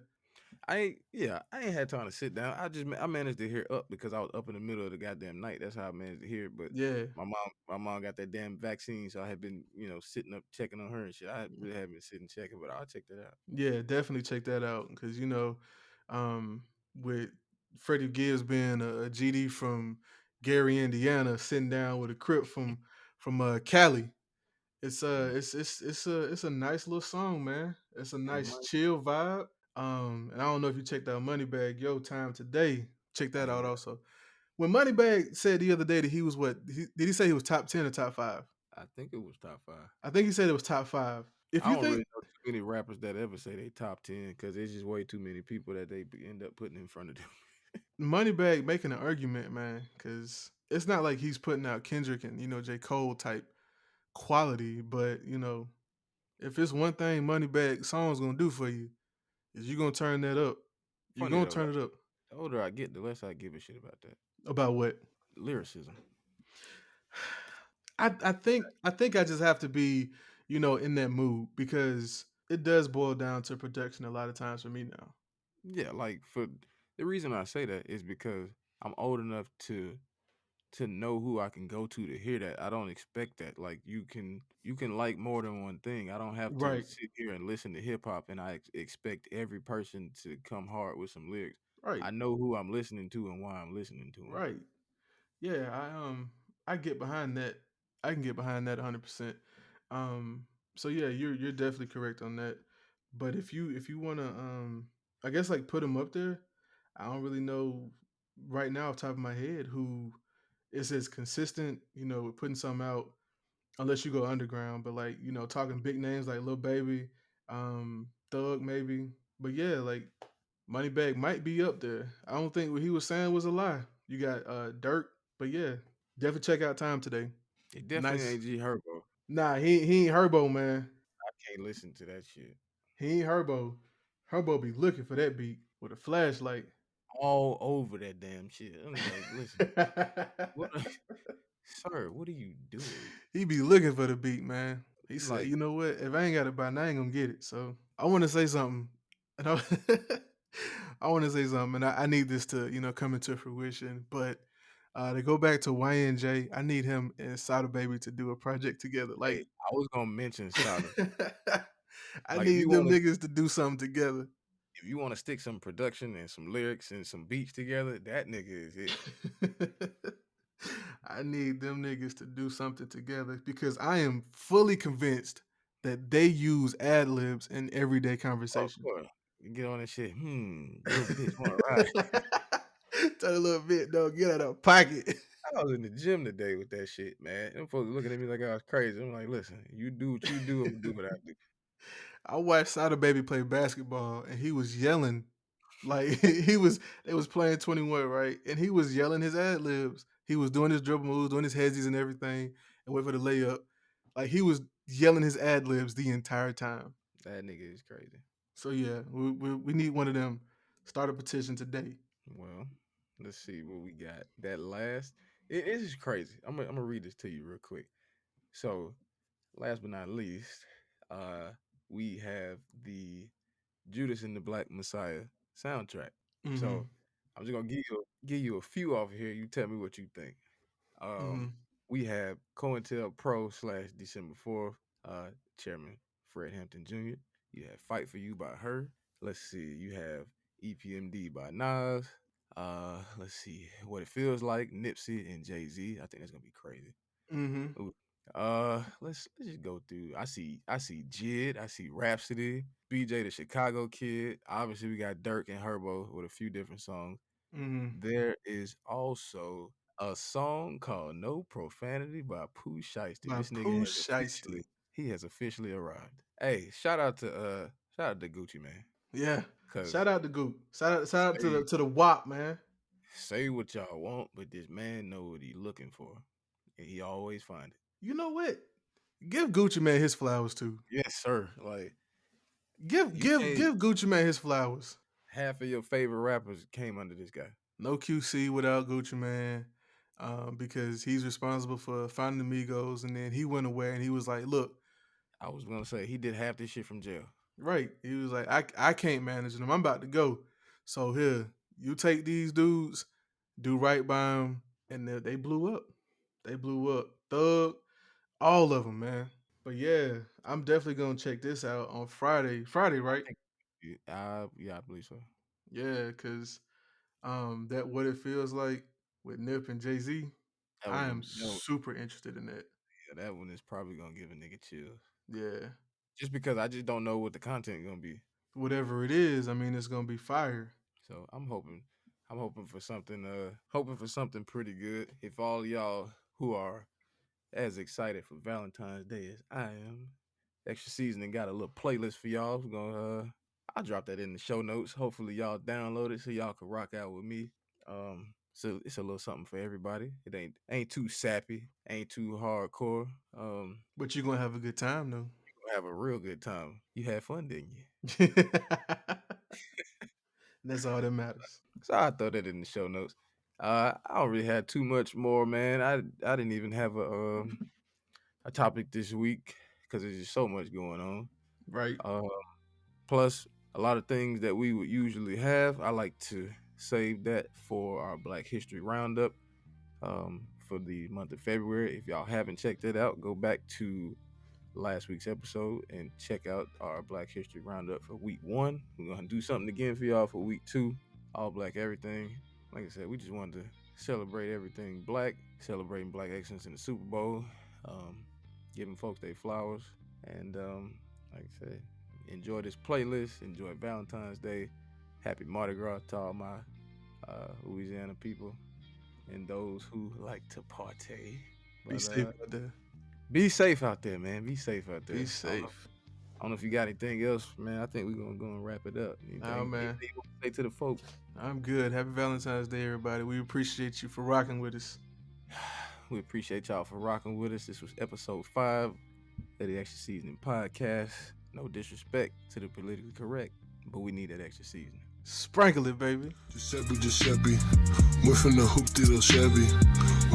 I ain't had time to sit down. I managed to hear up because I was up in the middle of the goddamn night. That's how I managed to hear it. But Yeah. my mom got that damn vaccine, so I had been, sitting up checking on her and shit. I really haven't been sitting checking, but I'll check that out. Yeah, definitely check that out because um, with Freddie Gibbs being a GD from Gary, Indiana, sitting down with a Crip from Cali. Mm. It's a nice little song, man. It's a And nice money, chill vibe. And I don't know if you checked out Moneybag Yo Time Today. Check I that ain't out got. also. When Moneybag said the other day that he was did he say he was top 10 or top 5? I think it was top five. I think he said it was top 5. If I you don't think really know too many rappers that ever say they top 10 because there's just way too many people that end up putting in front of them. Moneybag making an argument, man, because it's not like he's putting out Kendrick and J. Cole type quality, but if it's one thing Moneybag song's gonna do for you, is you gonna turn that up. You're Funny gonna though, turn it up. the older I get, the less I give a shit about that About what? lyricism. I think I just have to be, in that mood because it does boil down to production a lot of times for me now. Yeah, like for the reason I say that is because I'm old enough to know who I can go to hear that. I don't expect that. Like you can like more than one thing. I don't have to Right, sit here and listen to hip hop and I expect every person to come hard with some lyrics. right, I know who I'm listening to and why I'm listening to them. right. Yeah, I get behind that. I can get behind that 100%. Um so yeah, you're definitely correct on that. But if you want to I guess like put him up there, I don't really know right now off the top of my head who is as consistent, with putting something out unless you go underground, but like, talking big names like Lil Baby, Thug maybe. But yeah, like Moneybag might be up there. I don't think what he was saying was a lie. You got Dirk, but yeah, definitely check out Time Today. It definitely Nice. ain't G Herbo. Nah, he ain't Herbo, man. I can't listen to that shit. He ain't Herbo. Herbo be looking for that beat with a flashlight. All over that damn shit. I'm like, listen, what, sir? What are you doing? He be looking for the beat, man. He said, Like, you know what? If I ain't got it by now, I ain't gonna get it. So I want to say something. And I want to say something, and I need this to, come into fruition. But to go back to YNJ, I need him and Sada Baby to do a project together. hey, Like, I was gonna mention Sada. I Like, if need you them want to, niggas to do something together. if you want to stick some production and some lyrics and some beats together, that nigga is it. I need them niggas to do something together because I am fully convinced that they use ad libs in everyday Of conversation. course, you get on that shit. Little bitch want to ride. Tell a little bit, though. Get out of pocket. I was in the gym today with that shit, man. Them folks looking at me like I was crazy. I'm like, listen, you do what you do, I'm gonna do what I do. I watched Sada Baby play basketball, and he was yelling like he was. They was playing 21, right? And he was yelling his ad libs. He was doing his dribble moves, doing his headsies and everything, and wait for the layup. Like he was yelling his ad libs the entire time. That nigga is crazy. So yeah, we need one of them. Start a petition today. Well, let's see what we got. That last, it is crazy. I'm gonna read this to you real quick. So, last but not least, uh, we have the Judas and the Black Messiah soundtrack. Mm-hmm. So, I'm just gonna give you a few off here. You tell me what you think. Mm-hmm. We have COINTELPRO / December 4th, Chairman Fred Hampton Jr. You have Fight for You by her. Let's see, you have EPMD by Nas. Let's see, What It Feels Like, Nipsey and Jay-Z. I think that's gonna be crazy. Mm-hmm. Ooh. Let's just go through. I see Jid, I see Rhapsody, BJ the Chicago Kid. Obviously, we got Dirk and Herbo with a few different songs. Mm-hmm. There is also a song called "No Profanity" by Pooh Shiesty. My This nigga Pooh has Shiesty. officially arrived. Hey, shout out to Gucci man. Yeah. Cause Shout out to Goop. Shout out to say the WAP, man. say what y'all want, but this man know what he looking for, and he always find it. You know what? Give Gucci Man his flowers too. Yes, sir. Like Give you give can't. give Gucci Man his flowers. Half of your favorite rappers came under this guy. No QC without Gucci Man, because he's responsible for finding the Migos, and then he went away and he was like, "Look, I was gonna say he did half this shit from jail. right." He was like, "I can't manage them. I'm about to go. So here, you take these dudes, do right by them, and they blew up. They blew up. Thug, all of them, man. But yeah, I'm definitely gonna check this out on Friday. Friday, right? Yeah, I believe so. Yeah, because that what it feels like with Nip and Jay Z. That I one, am no, super interested in that. yeah, that one is probably gonna give a nigga chills. Yeah, Just because I just don't know what the content gonna be. whatever it is, I mean, it's gonna be fire. So I'm hoping for something pretty good. If all y'all who are as excited for Valentine's Day as I am, Extra Seasoning got a little playlist for y'all. We're gonna I'll drop that in the show notes. Hopefully y'all download it so y'all can rock out with me. So it's a little something for everybody. It ain't too sappy, ain't too hardcore. But you're gonna have a good time though. Gonna have a real good time. You had fun, didn't you? That's all that matters. So I throw that in the show notes. I don't really have too much more, man. I didn't even have a topic this week because there's just so much going on. Right. Plus a lot of things that we would usually have. I like to save that for our Black History Roundup for the month of February. If y'all haven't checked it out, go back to last week's episode and check out our Black History Roundup for week 1. We're gonna do something again for y'all for week 2. All black everything. Like I said, we just wanted to celebrate everything black, celebrating black excellence in the Super Bowl, giving folks their flowers, and like I said, enjoy this playlist, enjoy Valentine's Day, happy Mardi Gras to all my Louisiana people and those who like to party. Be safe out there. Be safe out there, man. Be safe out there. Be safe. I don't know if you got anything else, man. I think we're gonna go and wrap it up. Oh man, anything you want to say to the folks? I'm good. Happy Valentine's Day, everybody. We appreciate you for rocking with us. We appreciate y'all for rocking with us. This was episode 5 of the Extra Seasoning podcast. No disrespect to the politically correct, but we need that extra seasoning. Sprinkle it, baby. Giuseppe. Went from the hoop to the Chevy.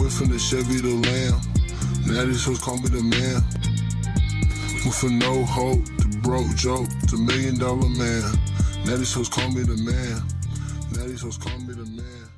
Went from the Chevy to Lamb. Now these hoes call me the man. Went from no hope to broke joke to $1 million man. Now these hoes call me the man. Now these hoes call me the man.